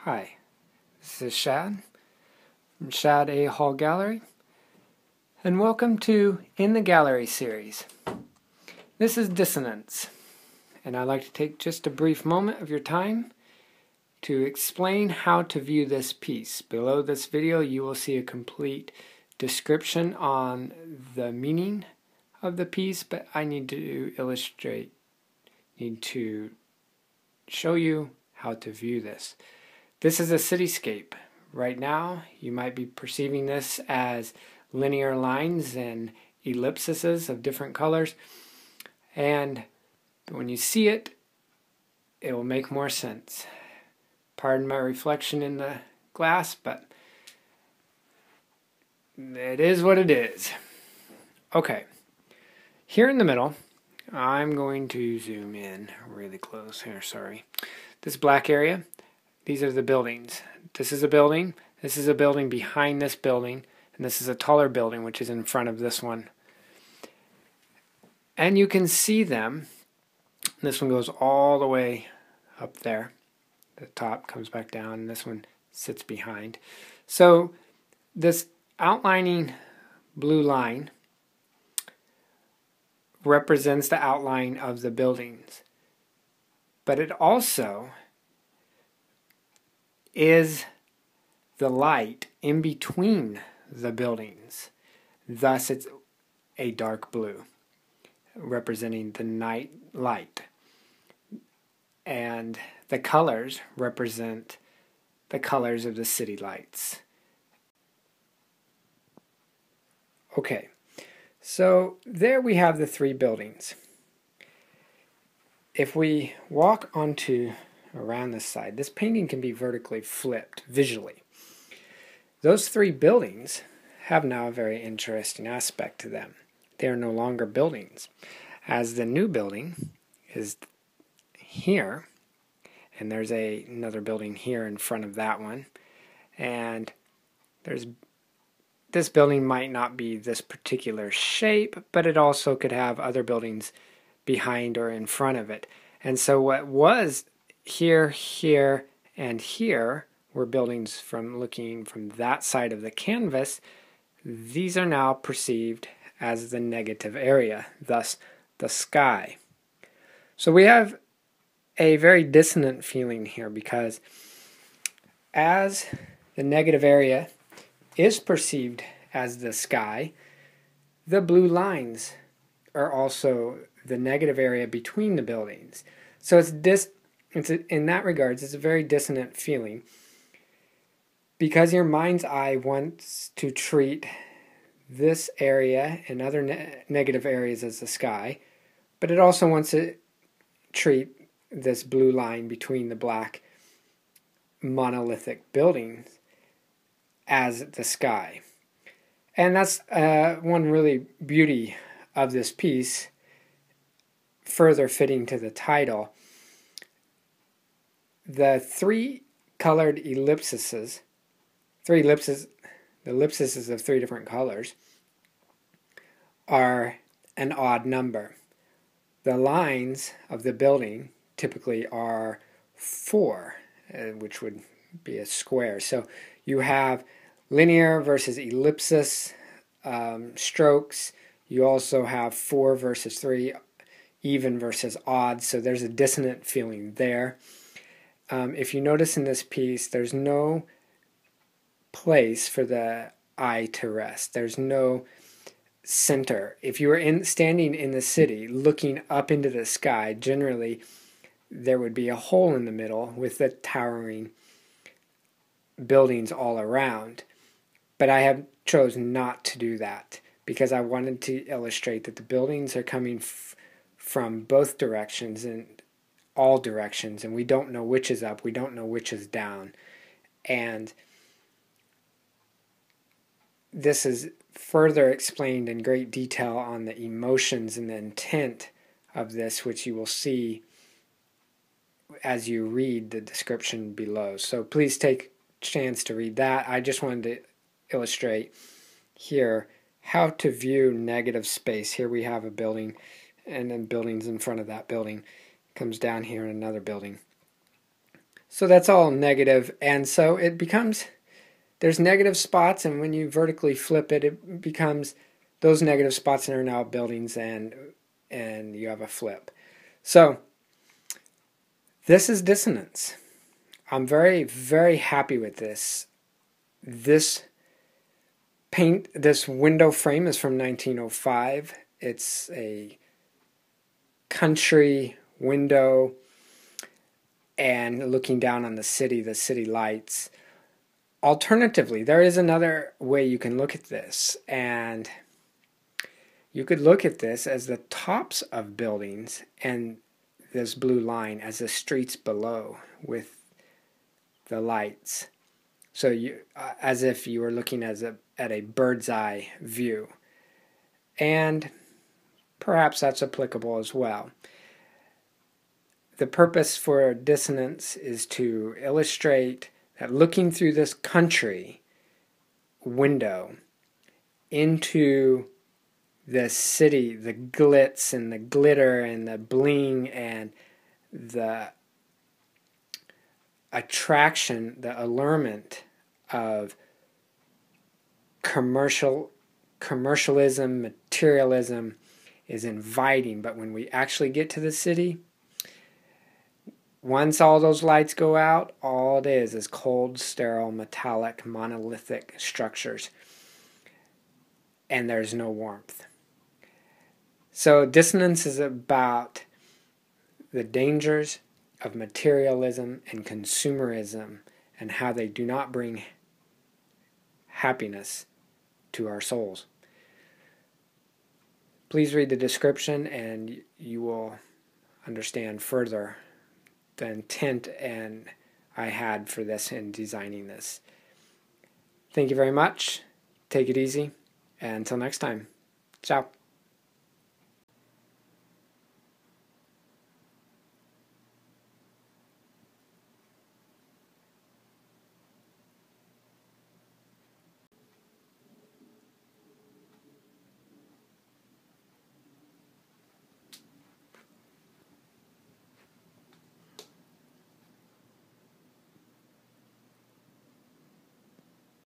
Hi, this is Shad from Shadahallgallery, and welcome to In the Gallery series. This is Dissonance, and I'd like to take just a brief moment of your time to explain how to view this piece. Below this video you will see a complete description on the meaning of the piece, but I need to show you how to view this. This is a cityscape. Right now, you might be perceiving this as linear lines and ellipses of different colors. And when you see it, it will make more sense. Pardon my reflection in the glass, but it is what it is. Okay, here in the middle, I'm going to zoom in really close here, sorry. This black area, these are the buildings. This is a building behind this building, and this is a taller building which is in front of this one. And you can see them. This one goes all the way up there. The top comes back down, and this one sits behind. So this outlining blue line represents the outline of the buildings. But it also is the light in between the buildings. Thus it's a dark blue, representing the night light. And the colors represent the colors of the city lights. Okay, so there we have the three buildings. If we walk onto around this side, this painting can be vertically flipped visually. Those three buildings have now a very interesting aspect to them. They are no longer buildings, as the new building is here, and there's another building here in front of that one, and this building might not be this particular shape, but it also could have other buildings behind or in front of it. And so what was here, here, and here were buildings from looking from that side of the canvas. These are now perceived as the negative area, thus the sky. So we have a very dissonant feeling here, because as the negative area is perceived as the sky, the blue lines are also the negative area between the buildings. So in that regards, it's a very dissonant feeling, because your mind's eye wants to treat this area and other negative areas as the sky, but it also wants to treat this blue line between the black monolithic buildings as the sky. And that's one really beauty of this piece, further fitting to the title. The three colored ellipses, the ellipses of three different colors, are an odd number. The lines of the building typically are 4, which would be a square. So you have linear versus ellipsis strokes. You also have 4 versus 3, even versus odd. So there's a dissonant feeling there. If you notice in this piece, there's no place for the eye to rest. There's no center. If you were standing in the city looking up into the sky, generally there would be a hole in the middle with the towering buildings all around. But I have chosen not to do that, because I wanted to illustrate that the buildings are coming from both directions and all directions, and we don't know which is up, we don't know which is down. And this is further explained in great detail on the emotions and the intent of this, which you will see as you read the description below. So please take a chance to read that. I just wanted to illustrate here how to view negative space. Here we have a building, and then buildings in front of that building. Comes down here in another building. So that's all negative, and so it becomes, there's negative spots, and when you vertically flip it, it becomes those negative spots are now buildings, and you have a flip. So this is Dissonance. I'm very, very happy with this. This window frame is from 1905. It's a country window and looking down on the city lights. Alternatively, there is another way you can look at this, and you could look at this as the tops of buildings and this blue line as the streets below with the lights. So you, as if you were looking at a bird's eye view. And perhaps that's applicable as well. The purpose for Dissonance is to illustrate that looking through this country window into the city, the glitz and the glitter and the bling and the attraction, the allurement of commercialism, materialism is inviting. But when we actually get to the city, once all those lights go out, all it is cold, sterile, metallic, monolithic structures. And there's no warmth. So Dissonance is about the dangers of materialism and consumerism and how they do not bring happiness to our souls. Please read the description and you will understand further the intent I had for this in designing this. Thank you very much. Take it easy. And until next time. Ciao.